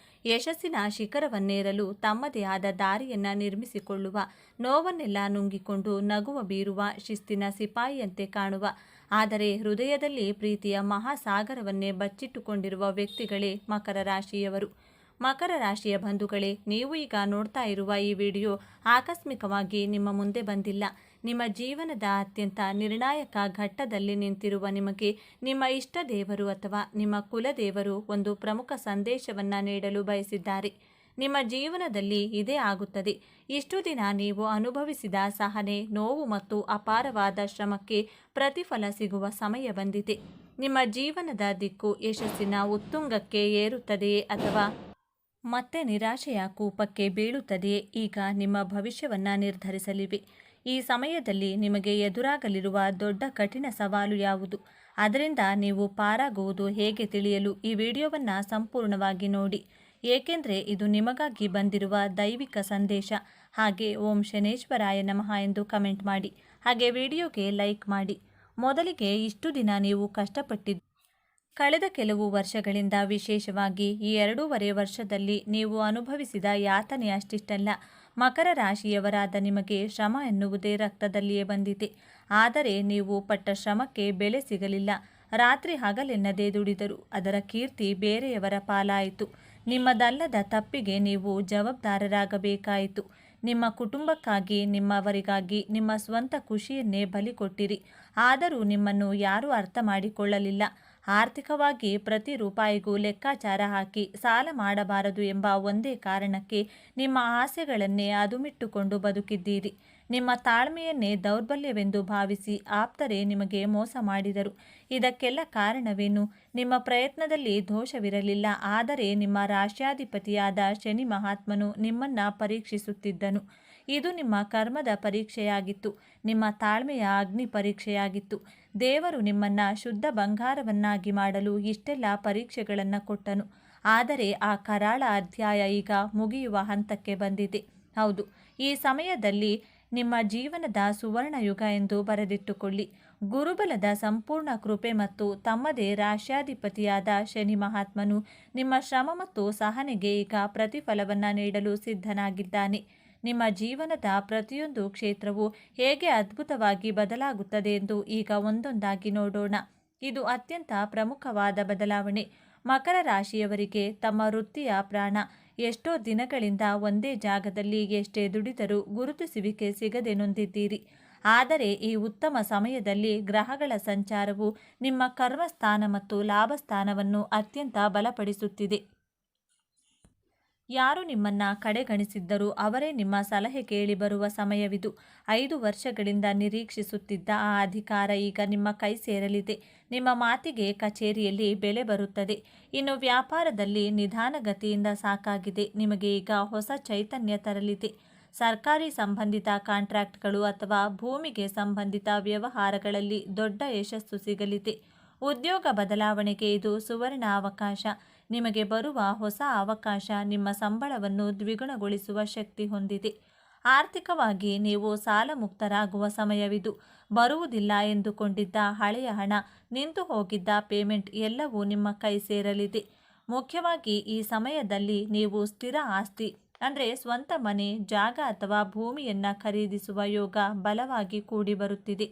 ಯಶಸ್ಸಿನ ಶಿಖರವನ್ನೇರಲು ತಮ್ಮದೇ ಆದ ದಾರಿಯನ್ನು ನಿರ್ಮಿಸಿಕೊಳ್ಳುವ, ನೋವನ್ನೆಲ್ಲ ನುಂಗಿಕೊಂಡು ನಗುವ ಬೀರುವ, ಶಿಸ್ತಿನ ಸಿಪಾಯಿಯಂತೆ ಕಾಣುವ, ಆದರೆ ಹೃದಯದಲ್ಲಿ ಪ್ರೀತಿಯ ಮಹಾಸಾಗರವನ್ನೇ ಬಚ್ಚಿಟ್ಟುಕೊಂಡಿರುವ ವ್ಯಕ್ತಿಗಳೇ ಮಕರ ರಾಶಿಯವರು. ಮಕರ ರಾಶಿಯ ಬಂಧುಗಳೇ, ನೀವು ಈಗ ನೋಡ್ತಾ ಇರುವ ಈ ವಿಡಿಯೋ ಆಕಸ್ಮಿಕವಾಗಿ ನಿಮ್ಮ ಮುಂದೆ ಬಂದಿಲ್ಲ. ನಿಮ್ಮ ಜೀವನದ ಅತ್ಯಂತ ನಿರ್ಣಾಯಕ ಘಟ್ಟದಲ್ಲಿ ನಿಂತಿರುವ ನಿಮಗೆ ನಿಮ್ಮ ಇಷ್ಟ ದೇವರು ಅಥವಾ ನಿಮ್ಮ ಕುಲದೇವರು ಒಂದು ಪ್ರಮುಖ ಸಂದೇಶವನ್ನು ನೀಡಲು ಬಯಸಿದ್ದಾರೆ. ನಿಮ್ಮ ಜೀವನದಲ್ಲಿ ಇದೇ ಆಗುತ್ತದೆ. ಇಷ್ಟು ದಿನ ನೀವು ಅನುಭವಿಸಿದ ಸಹನೆ, ನೋವು ಮತ್ತು ಅಪಾರವಾದ ಶ್ರಮಕ್ಕೆ ಪ್ರತಿಫಲ ಸಿಗುವ ಸಮಯ ಬಂದಿದೆ. ನಿಮ್ಮ ಜೀವನದ ದಿಕ್ಕು ಯಶಸ್ಸಿನ ಉತ್ತುಂಗಕ್ಕೆ ಏರುತ್ತದೆಯೇ ಅಥವಾ ಮತ್ತೆ ನಿರಾಶೆಯ ಕೂಪಕ್ಕೆ ಬೀಳುತ್ತದೆಯೇ, ಈಗ ನಿಮ್ಮ ಭವಿಷ್ಯವನ್ನು ನಿರ್ಧರಿಸಲಿವೆ. ಈ ಸಮಯದಲ್ಲಿ ನಿಮಗೆ ಎದುರಾಗಲಿರುವ ದೊಡ್ಡ ಕಠಿಣ ಸವಾಲು ಯಾವುದು, ಅದರಿಂದ ನೀವು ಪಾರಾಗುವುದು ಹೇಗೆ ತಿಳಿಯಲು ಈ ವಿಡಿಯೋವನ್ನು ಸಂಪೂರ್ಣವಾಗಿ ನೋಡಿ. ಏಕೆಂದರೆ ಇದು ನಿಮಗಾಗಿ ಬಂದಿರುವ ದೈವಿಕ ಸಂದೇಶ. ಹಾಗೆ ಓಂ ಶನೇಶ್ವರಾಯ ನಮಃ ಎಂದು ಕಮೆಂಟ್ ಮಾಡಿ. ಹಾಗೆ ವಿಡಿಯೋಗೆ ಲೈಕ್ ಮಾಡಿ. ಮೊದಲಿಗೆ, ಇಷ್ಟು ದಿನ ನೀವು ಕಷ್ಟಪಟ್ಟಿದ್ದು ಕಳೆದ ಕೆಲವು ವರ್ಷಗಳಿಂದ, ವಿಶೇಷವಾಗಿ ಈ 2.5 ವರ್ಷದಲ್ಲಿ ನೀವು ಅನುಭವಿಸಿದ ಯಾತನೆ ಅಷ್ಟಿಷ್ಟಲ್ಲ. ಮಕರ ರಾಶಿಯವರಾದ ನಿಮಗೆ ಶ್ರಮ ಎನ್ನುವುದೇ ರಕ್ತದಲ್ಲಿಯೇ ಬಂದಿದೆ. ಆದರೆ ನೀವು ಪಟ್ಟ ಶ್ರಮಕ್ಕೆ ಬೆಲೆ ಸಿಗಲಿಲ್ಲ. ರಾತ್ರಿ ಹಗಲೆನ್ನದೇ ದುಡಿದರು, ಅದರ ಕೀರ್ತಿ ಬೇರೆಯವರ ಪಾಲಾಯಿತು. ನಿಮ್ಮದಲ್ಲದ ತಪ್ಪಿಗೆ ನೀವು ಜವಾಬ್ದಾರರಾಗಬೇಕಾಯಿತು. ನಿಮ್ಮ ಕುಟುಂಬಕ್ಕಾಗಿ, ನಿಮ್ಮವರಿಗಾಗಿ ನಿಮ್ಮ ಸ್ವಂತ ಖುಷಿಯನ್ನೇ ಬಲಿ ಕೊಟ್ಟಿರಿ. ಆದರೂ ನಿಮ್ಮನ್ನು ಯಾರೂ ಅರ್ಥ ಮಾಡಿಕೊಳ್ಳಲಿಲ್ಲ. ಆರ್ಥಿಕವಾಗಿ ಪ್ರತಿ ರೂಪಾಯಿಗೂ ಲೆಕ್ಕಾಚಾರ ಹಾಕಿ ಸಾಲ ಮಾಡಬಾರದು ಎಂಬ ಒಂದೇ ಕಾರಣಕ್ಕೆ ನಿಮ್ಮ ಆಸೆಗಳನ್ನೇ ಅದುಮಿಟ್ಟುಕೊಂಡು ಬದುಕಿದ್ದೀರಿ. ನಿಮ್ಮ ತಾಳ್ಮೆಯನ್ನೇ ದೌರ್ಬಲ್ಯವೆಂದು ಭಾವಿಸಿ ಆಪ್ತರೇ ನಿಮಗೆ ಮೋಸ ಮಾಡಿದರು. ಇದಕ್ಕೆಲ್ಲ ಕಾರಣವೇನು? ನಿಮ್ಮ ಪ್ರಯತ್ನದಲ್ಲಿ ದೋಷವಿರಲಿಲ್ಲ, ಆದರೆ ನಿಮ್ಮ ರಾಶ್ಯಾಧಿಪತಿಯಾದ ಶನಿ ಮಹಾತ್ಮನು ನಿಮ್ಮನ್ನು ಪರೀಕ್ಷಿಸುತ್ತಿದ್ದನು. ಇದು ನಿಮ್ಮ ಕರ್ಮದ ಪರೀಕ್ಷೆಯಾಗಿತ್ತು, ನಿಮ್ಮ ತಾಳ್ಮೆಯ ಅಗ್ನಿ ಪರೀಕ್ಷೆಯಾಗಿತ್ತು. ದೇವರು ನಿಮ್ಮನ್ನು ಶುದ್ಧ ಬಂಗಾರವನ್ನಾಗಿ ಮಾಡಲು ಇಷ್ಟೆಲ್ಲ ಪರೀಕ್ಷೆಗಳನ್ನು ಕೊಟ್ಟನು. ಆದರೆ ಆ ಕರಾಳ ಅಧ್ಯಾಯ ಈಗ ಮುಗಿಯುವ ಹಂತಕ್ಕೆ ಬಂದಿದೆ. ಹೌದು, ಈ ಸಮಯದಲ್ಲಿ ನಿಮ್ಮ ಜೀವನದ ಸುವರ್ಣಯುಗ ಎಂದು ಬರೆದಿಟ್ಟುಕೊಳ್ಳಿ. ಗುರುಬಲದ ಸಂಪೂರ್ಣ ಕೃಪೆ ಮತ್ತು ತಮ್ಮದೇ ರಾಶ್ಯಾಧಿಪತಿಯಾದ ಶನಿ ಮಹಾತ್ಮನು ನಿಮ್ಮ ಶ್ರಮ ಮತ್ತು ಸಹನೆಗೆ ಈಗ ಪ್ರತಿಫಲವನ್ನು ನೀಡಲು ಸಿದ್ಧನಾಗಿದ್ದಾನೆ. ನಿಮ್ಮ ಜೀವನದ ಪ್ರತಿಯೊಂದು ಕ್ಷೇತ್ರವು ಹೇಗೆ ಅದ್ಭುತವಾಗಿ ಬದಲಾಗುತ್ತದೆ ಎಂದು ಈಗ ಒಂದೊಂದಾಗಿ ನೋಡೋಣ. ಇದು ಅತ್ಯಂತ ಪ್ರಮುಖವಾದ ಬದಲಾವಣೆ. ಮಕರ ರಾಶಿಯವರಿಗೆ ತಮ್ಮ ವೃತ್ತಿಯ ಪ್ರಾಣ ಎಷ್ಟೋ ದಿನಗಳಿಂದ ಒಂದೇ ಜಾಗದಲ್ಲಿ ಎಷ್ಟೇ ದುಡಿದರೂ ಗುರುತಿಸುವಿಕೆ ಸಿಗದೆ ನೊಂದಿದ್ದೀರಿ. ಆದರೆ ಈ ಉತ್ತಮ ಸಮಯದಲ್ಲಿ ಗ್ರಹಗಳ ಸಂಚಾರವು ನಿಮ್ಮ ಕರ್ಮಸ್ಥಾನ ಮತ್ತು ಲಾಭಸ್ಥಾನವನ್ನು ಅತ್ಯಂತ ಬಲಪಡಿಸುತ್ತಿದೆ. ಯಾರು ನಿಮ್ಮನ್ನ ಕಡೆಗಣಿಸಿದ್ದರೂ ಅವರೇ ನಿಮ್ಮ ಸಲಹೆ ಕೇಳಿ ಬರುವ ಸಮಯವಿದು. 5 ವರ್ಷಗಳಿಂದ ನಿರೀಕ್ಷಿಸುತ್ತಿದ್ದ ಆ ಅಧಿಕಾರ ಈಗ ನಿಮ್ಮ ಕೈ ಸೇರಲಿದೆ. ನಿಮ್ಮ ಮಾತಿಗೆ ಕಚೇರಿಯಲ್ಲಿ ಬೆಲೆ ಬರುತ್ತದೆ. ಇನ್ನು ವ್ಯಾಪಾರದಲ್ಲಿ ನಿಧಾನಗತಿಯಿಂದ ಸಾಕಾಗಿದೆ. ನಿಮಗೆ ಈಗ ಹೊಸ ಚೈತನ್ಯ ತರಲಿದೆ. ಸರ್ಕಾರಿ ಸಂಬಂಧಿತ ಕಾಂಟ್ರಾಕ್ಟ್ಗಳು ಅಥವಾ ಭೂಮಿಗೆ ಸಂಬಂಧಿತ ವ್ಯವಹಾರಗಳಲ್ಲಿ ದೊಡ್ಡ ಯಶಸ್ಸು ಸಿಗಲಿದೆ. ಉದ್ಯೋಗ ಬದಲಾವಣೆಗೆ ಇದು ಸುವರ್ಣ ಅವಕಾಶ. ನಿಮಗೆ ಬರುವ ಹೊಸ ಅವಕಾಶ ನಿಮ್ಮ ಸಂಬಳವನ್ನು ದ್ವಿಗುಣಗೊಳಿಸುವ ಶಕ್ತಿ ಹೊಂದಿದೆ. ಆರ್ಥಿಕವಾಗಿ ನೀವು ಸಾಲ ಮುಕ್ತರಾಗುವ ಸಮಯವಿದು. ಬರುವುದಿಲ್ಲ ಎಂದುಕೊಂಡಿದ್ದ ಹಳೆಯ ಹಣ, ನಿಂತು ಹೋಗಿದ್ದ ಪೇಮೆಂಟ್ ಎಲ್ಲವೂ ನಿಮ್ಮ ಕೈ ಸೇರಲಿದೆ. ಮುಖ್ಯವಾಗಿ ಈ ಸಮಯದಲ್ಲಿ ನೀವು ಸ್ಥಿರ ಆಸ್ತಿ ಅಂದರೆ ಸ್ವಂತ ಮನೆ, ಜಾಗ ಅಥವಾ ಭೂಮಿಯನ್ನು ಖರೀದಿಸುವ ಯೋಗ ಬಲವಾಗಿ ಕೂಡಿ ಬರುತ್ತಿದೆ.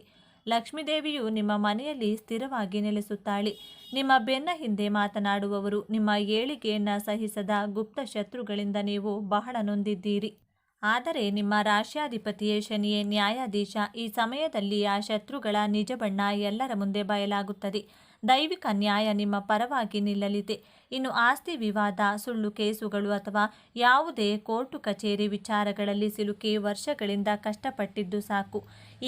ಲಕ್ಷ್ಮೀದೇವಿಯು ನಿಮ್ಮ ಮನೆಯಲ್ಲಿ ಸ್ಥಿರವಾಗಿ ನೆಲೆಸುತ್ತಾಳೆ. ನಿಮ್ಮ ಬೆನ್ನ ಹಿಂದೆ ಮಾತನಾಡುವವರು, ನಿಮ್ಮ ಏಳಿಗೆಯನ್ನು ಸಹಿಸದ ಗುಪ್ತ ಶತ್ರುಗಳಿಂದ ನೀವು ಬಹಳ ನೊಂದಿದ್ದೀರಿ. ಆದರೆ ನಿಮ್ಮ ರಾಶ್ಯಾಧಿಪತಿಯೇ ಶನಿಯೇ ನ್ಯಾಯಾಧೀಶ. ಈ ಸಮಯದಲ್ಲಿ ಆ ಶತ್ರುಗಳ ನಿಜ ಬಣ್ಣ ಎಲ್ಲರ ಮುಂದೆ ಬಯಲಾಗುತ್ತದೆ. ದೈವಿಕ ನ್ಯಾಯ ನಿಮ್ಮ ಪರವಾಗಿ ನಿಲ್ಲಲಿದೆ. ಇನ್ನು ಆಸ್ತಿ ವಿವಾದ, ಸುಳ್ಳು ಕೇಸುಗಳು ಅಥವಾ ಯಾವುದೇ ಕೋರ್ಟು ಕಚೇರಿ ವಿಚಾರಗಳಲ್ಲಿ ಸಿಲುಕಿ ವರ್ಷಗಳಿಂದ ಕಷ್ಟಪಟ್ಟಿದ್ದು ಸಾಕು.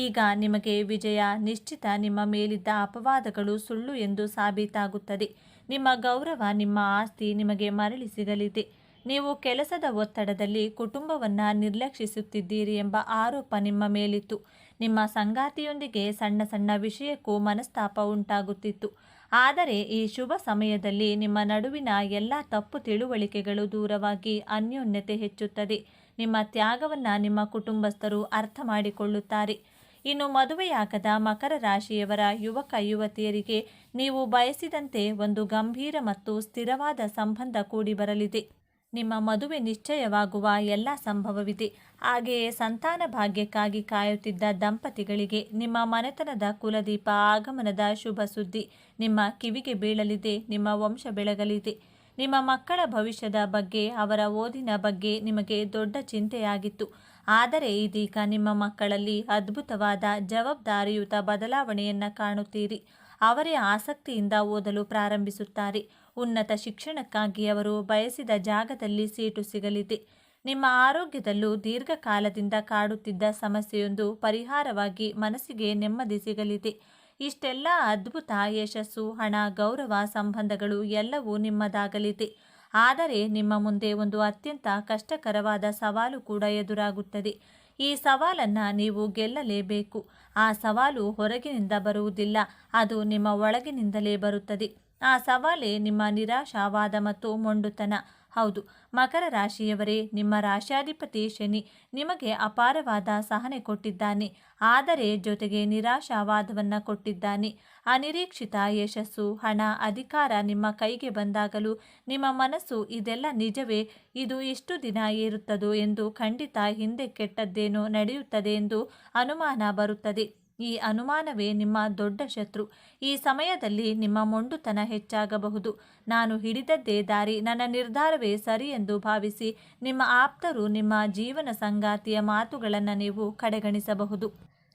ಈಗ ನಿಮಗೆ ವಿಜಯ ನಿಶ್ಚಿತ. ನಿಮ್ಮ ಮೇಲಿದ್ದ ಅಪವಾದಗಳು ಸುಳ್ಳು ಎಂದು ಸಾಬೀತಾಗುತ್ತದೆ. ನಿಮ್ಮ ಗೌರವ, ನಿಮ್ಮ ಆಸ್ತಿ ನಿಮಗೆ ಮರಳಿ ಸಿಗಲಿದೆ. ನೀವು ಕೆಲಸದ ಒತ್ತಡದಲ್ಲಿ ಕುಟುಂಬವನ್ನು ನಿರ್ಲಕ್ಷಿಸುತ್ತಿದ್ದೀರಿ ಎಂಬ ಆರೋಪ ನಿಮ್ಮ ಮೇಲಿತ್ತು. ನಿಮ್ಮ ಸಂಗಾತಿಯೊಂದಿಗೆ ಸಣ್ಣ ಸಣ್ಣ ವಿಷಯಕ್ಕೂ ಮನಸ್ತಾಪ ಉಂಟಾಗುತ್ತಿತ್ತು. ಆದರೆ ಈ ಶುಭ ಸಮಯದಲ್ಲಿ ನಿಮ್ಮ ನಡುವಿನ ಎಲ್ಲ ತಪ್ಪು ತಿಳುವಳಿಕೆಗಳು ದೂರವಾಗಿ ಅನ್ಯೋನ್ಯತೆ ಹೆಚ್ಚುತ್ತದೆ. ನಿಮ್ಮ ತ್ಯಾಗವನ್ನು ನಿಮ್ಮ ಕುಟುಂಬಸ್ಥರು ಅರ್ಥ ಮಾಡಿಕೊಳ್ಳುತ್ತಾರೆ. ಇನ್ನು ಮದುವೆಯಾಗದ ಮಕರ ರಾಶಿಯವರ ಯುವಕ ಯುವತಿಯರಿಗೆ ನೀವು ಬಯಸಿದಂತೆ ಒಂದು ಗಂಭೀರ ಮತ್ತು ಸ್ಥಿರವಾದ ಸಂಬಂಧ ಕೂಡಿ ಬರಲಿದೆ. ನಿಮ್ಮ ಮದುವೆ ನಿಶ್ಚಯವಾಗುವ ಎಲ್ಲ ಸಂಭವವಿದೆ. ಹಾಗೆಯೇ ಸಂತಾನ ಭಾಗ್ಯಕ್ಕಾಗಿ ಕಾಯುತ್ತಿದ್ದ ದಂಪತಿಗಳಿಗೆ ನಿಮ್ಮ ಮನೆತನದ ಕುಲದೀಪ ಆಗಮನದ ಶುಭ ಸುದ್ದಿ ನಿಮ್ಮ ಕಿವಿಗೆ ಬೀಳಲಿದೆ. ನಿಮ್ಮ ವಂಶ ಬೆಳಗಲಿದೆ. ನಿಮ್ಮ ಮಕ್ಕಳ ಭವಿಷ್ಯದ ಬಗ್ಗೆ, ಅವರ ಓದಿನ ಬಗ್ಗೆ ನಿಮಗೆ ದೊಡ್ಡ ಚಿಂತೆಯಾಗಿತ್ತು. ಆದರೆ ಇದೀಗ ನಿಮ್ಮ ಮಕ್ಕಳಲ್ಲಿ ಅದ್ಭುತವಾದ ಜವಾಬ್ದಾರಿಯುತ ಬದಲಾವಣೆಯನ್ನು ಕಾಣುತ್ತೀರಿ. ಅವರೇ ಆಸಕ್ತಿಯಿಂದ ಓದಲು ಪ್ರಾರಂಭಿಸುತ್ತಾರೆ. ಉನ್ನತ ಶಿಕ್ಷಣಕ್ಕಾಗಿ ಅವರು ಬಯಸಿದ ಜಾಗದಲ್ಲಿ ಸೀಟು ಸಿಗಲಿದೆ. ನಿಮ್ಮ ಆರೋಗ್ಯದಲ್ಲೂ ದೀರ್ಘಕಾಲದಿಂದ ಕಾಡುತ್ತಿದ್ದ ಸಮಸ್ಯೆಯೊಂದು ಪರಿಹಾರವಾಗಿ ಮನಸ್ಸಿಗೆ ನೆಮ್ಮದಿ ಸಿಗಲಿದೆ. ಇಷ್ಟೆಲ್ಲ ಅದ್ಭುತ ಯಶಸ್ಸು, ಹಣ, ಗೌರವ, ಸಂಬಂಧಗಳು ಎಲ್ಲವೂ ನಿಮ್ಮದಾಗಲಿದೆ. ಆದರೆ ನಿಮ್ಮ ಮುಂದೆ ಒಂದು ಅತ್ಯಂತ ಕಷ್ಟಕರವಾದ ಸವಾಲು ಕೂಡ ಎದುರಾಗುತ್ತದೆ. ಈ ಸವಾಲನ್ನು ನೀವು ಗೆಲ್ಲಲೇಬೇಕು. ಆ ಸವಾಲು ಹೊರಗಿನಿಂದ ಬರುವುದಿಲ್ಲ, ಅದು ನಿಮ್ಮ ಒಳಗಿನಿಂದಲೇ ಬರುತ್ತದೆ. ಆ ಸವಾಲೇ ನಿಮ್ಮ ನಿರಾಶಾವಾದ ಮತ್ತು ಮೊಂಡುತನ. ಹೌದು ಮಕರ ರಾಶಿಯವರೇ, ನಿಮ್ಮ ರಾಶ್ಯಾಧಿಪತಿ ಶನಿ ನಿಮಗೆ ಅಪಾರವಾದ ಸಹನೆ ಕೊಟ್ಟಿದ್ದಾನೆ. ಆದರೆ ಜೊತೆಗೆ ನಿರಾಶಾವಾದವನ್ನು ಕೊಟ್ಟಿದ್ದಾನೆ. ಅನಿರೀಕ್ಷಿತ ಯಶಸ್ಸು, ಹಣ, ಅಧಿಕಾರ ನಿಮ್ಮ ಕೈಗೆ ಬಂದಾಗಲೂ ನಿಮ್ಮ ಮನಸ್ಸು ಇದೆಲ್ಲ ನಿಜವೇ, ಇದು ಇಷ್ಟು ದಿನ ಏರುತ್ತದೋ ಎಂದು ಖಂಡಿತ ಹಿಂದೆ ಕೆಟ್ಟದ್ದೇನೋ ನಡೆಯುತ್ತದೆ ಎಂದು ಅನುಮಾನ ಬರುತ್ತದೆ. ಈ ಅನುಮಾನವೇ ನಿಮ್ಮ ದೊಡ್ಡ ಶತ್ರು. ಈ ಸಮಯದಲ್ಲಿ ನಿಮ್ಮ ಮೊಂಡುತನ ಹೆಚ್ಚಾಗಬಹುದು. ನಾನು ಹಿಡಿದದ್ದೇ ದಾರಿ, ನನ್ನ ನಿರ್ಧಾರವೇ ಸರಿ ಎಂದು ಭಾವಿಸಿ ನಿಮ್ಮ ಆಪ್ತರು, ನಿಮ್ಮ ಜೀವನ ಸಂಗಾತಿಯ ಮಾತುಗಳನ್ನು ನೀವು ಕಡೆಗಣಿಸಬಹುದು.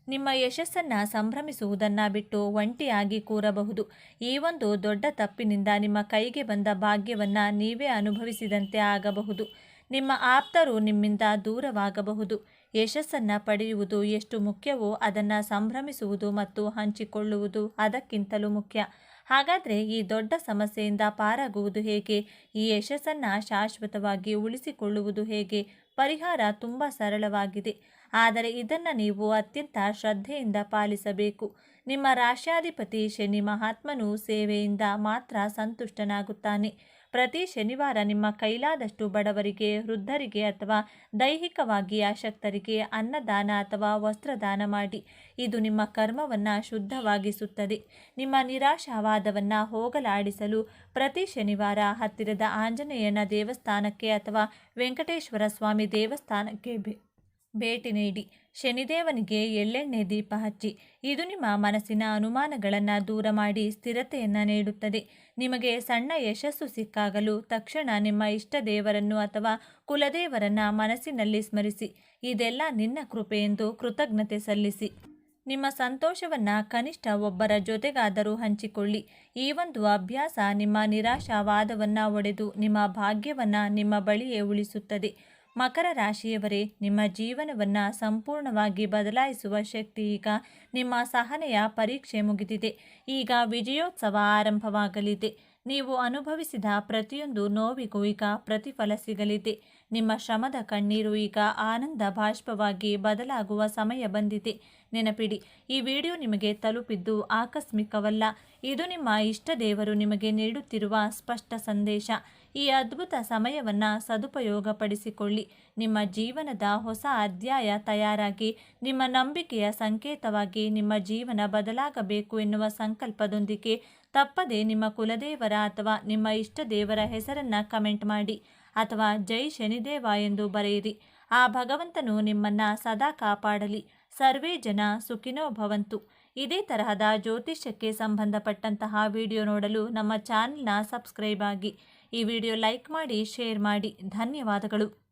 ನಿಮ್ಮ ಯಶಸ್ಸನ್ನು ಸಂಭ್ರಮಿಸುವುದನ್ನು ಬಿಟ್ಟು ಒಂಟಿಯಾಗಿ ಕೂರಬಹುದು. ಈ ಒಂದು ದೊಡ್ಡ ತಪ್ಪಿನಿಂದ ನಿಮ್ಮ ಕೈಗೆ ಬಂದ ಭಾಗ್ಯವನ್ನು ನೀವೇ ಅನುಭವಿಸಿದಂತೆ ಆಗಬಹುದು. ನಿಮ್ಮ ಆಪ್ತರು ನಿಮ್ಮಿಂದ ದೂರವಾಗಬಹುದು. ಯಶಸ್ಸನ್ನು ಪಡೆಯುವುದು ಎಷ್ಟು ಮುಖ್ಯವೋ ಅದನ್ನು ಸಂಭ್ರಮಿಸುವುದು ಮತ್ತು ಹಂಚಿಕೊಳ್ಳುವುದು ಅದಕ್ಕಿಂತಲೂ ಮುಖ್ಯ. ಹಾಗಾದರೆ ಈ ದೊಡ್ಡ ಸಮಸ್ಯೆಯಿಂದ ಪಾರಾಗುವುದು ಹೇಗೆ? ಈ ಯಶಸ್ಸನ್ನು ಶಾಶ್ವತವಾಗಿ ಉಳಿಸಿಕೊಳ್ಳುವುದು ಹೇಗೆ? ಪರಿಹಾರ ತುಂಬ ಸರಳವಾಗಿದೆ. ಆದರೆ ಇದನ್ನು ನೀವು ಅತ್ಯಂತ ಶ್ರದ್ಧೆಯಿಂದ ಪಾಲಿಸಬೇಕು. ನಿಮ್ಮ ರಾಶ್ಯಾಧಿಪತಿ ಶನಿ ಮಹಾತ್ಮನು ಸೇವೆಯಿಂದ ಮಾತ್ರ ಸಂತುಷ್ಟನಾಗುತ್ತಾನೆ. ಪ್ರತಿ ಶನಿವಾರ ನಿಮ್ಮ ಕೈಲಾದಷ್ಟು ಬಡವರಿಗೆ, ವೃದ್ಧರಿಗೆ ಅಥವಾ ದೈಹಿಕವಾಗಿ ಅಶಕ್ತರಿಗೆ ಅನ್ನದಾನ ಅಥವಾ ವಸ್ತ್ರದಾನ ಮಾಡಿ. ಇದು ನಿಮ್ಮ ಕರ್ಮವನ್ನು ಶುದ್ಧವಾಗಿಸುತ್ತದೆ. ನಿಮ್ಮ ನಿರಾಶಾವಾದವನ್ನು ಹೋಗಲಾಡಿಸಲು ಪ್ರತಿ ಶನಿವಾರ ಹತ್ತಿರದ ಆಂಜನೇಯನ ದೇವಸ್ಥಾನಕ್ಕೆ ಅಥವಾ ವೆಂಕಟೇಶ್ವರ ಸ್ವಾಮಿ ದೇವಸ್ಥಾನಕ್ಕೆ ಭೇಟಿ ನೀಡಿ. ಶನಿದೇವನಿಗೆ ಎಳ್ಳೆಣ್ಣೆ ದೀಪ ಹಚ್ಚಿ. ಇದು ನಿಮ್ಮ ಮನಸ್ಸಿನ ಅನುಮಾನಗಳನ್ನು ದೂರ ಮಾಡಿ ಸ್ಥಿರತೆಯನ್ನು ನೀಡುತ್ತದೆ. ನಿಮಗೆ ಸಣ್ಣ ಯಶಸ್ಸು ಸಿಕ್ಕಾಗಲೂ ತಕ್ಷಣ ನಿಮ್ಮ ಇಷ್ಟ ದೇವರನ್ನು ಅಥವಾ ಕುಲದೇವರನ್ನು ಮನಸ್ಸಿನಲ್ಲಿ ಸ್ಮರಿಸಿ. ಇದೆಲ್ಲ ನಿನ್ನ ಕೃಪೆ ಎಂದು ಕೃತಜ್ಞತೆ ಸಲ್ಲಿಸಿ. ನಿಮ್ಮ ಸಂತೋಷವನ್ನು ಕನಿಷ್ಠ ಒಬ್ಬರ ಜೊತೆಗಾದರೂ ಹಂಚಿಕೊಳ್ಳಿ. ಈ ಒಂದು ಅಭ್ಯಾಸ ನಿಮ್ಮ ನಿರಾಶಾವಾದವನ್ನು ಒಡೆದು ನಿಮ್ಮ ಭಾಗ್ಯವನ್ನು ನಿಮ್ಮ ಬಳಿಯೇ ಉಳಿಸುತ್ತದೆ. ಮಕರ ರಾಶಿಯವರೇ, ನಿಮ್ಮ ಜೀವನವನ್ನು ಸಂಪೂರ್ಣವಾಗಿ ಬದಲಾಯಿಸುವ ಶಕ್ತಿ ಈಗ. ನಿಮ್ಮ ಸಹನೆಯ ಪರೀಕ್ಷೆ ಮುಗಿದಿದೆ. ಈಗ ವಿಜಯೋತ್ಸವ ಆರಂಭವಾಗಲಿದೆ. ನೀವು ಅನುಭವಿಸಿದ ಪ್ರತಿಯೊಂದು ನೋವಿಗೂ ಈಗ ಪ್ರತಿಫಲ ಸಿಗಲಿದೆ. ನಿಮ್ಮ ಶ್ರಮದ ಕಣ್ಣೀರು ಈಗ ಆನಂದ ಬಾಷ್ಪವಾಗಿ ಬದಲಾಗುವ ಸಮಯ ಬಂದಿದೆ. ನೆನಪಿಡಿ, ಈ ವಿಡಿಯೋ ನಿಮಗೆ ತಲುಪಿದ್ದು ಆಕಸ್ಮಿಕವಲ್ಲ. ಇದು ನಿಮ್ಮ ಇಷ್ಟ ದೇವರು ನಿಮಗೆ ನೀಡುತ್ತಿರುವ ಸ್ಪಷ್ಟ ಸಂದೇಶ. ಈ ಅದ್ಭುತ ಸಮಯವನ್ನು ಸದುಪಯೋಗಪಡಿಸಿಕೊಳ್ಳಿ. ನಿಮ್ಮ ಜೀವನದ ಹೊಸ ಅಧ್ಯಾಯ ತಯಾರಾಗಿ, ನಿಮ್ಮ ನಂಬಿಕೆಯ ಸಂಕೇತವಾಗಿ ನಿಮ್ಮ ಜೀವನ ಬದಲಾಗಬೇಕು ಎನ್ನುವ ಸಂಕಲ್ಪದೊಂದಿಗೆ ತಪ್ಪದೆ ನಿಮ್ಮ ಕುಲದೇವರ ಅಥವಾ ನಿಮ್ಮ ಇಷ್ಟ ದೇವರ ಹೆಸರನ್ನು ಕಮೆಂಟ್ ಮಾಡಿ ಅಥವಾ ಜೈ ಶನಿದೇವ ಎಂದು ಬರೆಯಿರಿ. ಆ ಭಗವಂತನು ನಿಮ್ಮನ್ನು ಸದಾ ಕಾಪಾಡಲಿ. ಸರ್ವೇ ಜನ ಸುಖಿನೋ ಭವಂತು. ಇದೇ ತರಹದ ಜ್ಯೋತಿಷ್ಯಕ್ಕೆ ಸಂಬಂಧಪಟ್ಟಂತಹ ವಿಡಿಯೋ ನೋಡಲು ನಮ್ಮ ಚಾನೆಲ್ನ ಸಬ್ಸ್ಕ್ರೈಬ್ ಆಗಿ. ಈ ವಿಡಿಯೋ ಲೈಕ್ ಮಾಡಿ, ಶೇರ್ ಮಾಡಿ. ಧನ್ಯವಾದಗಳು.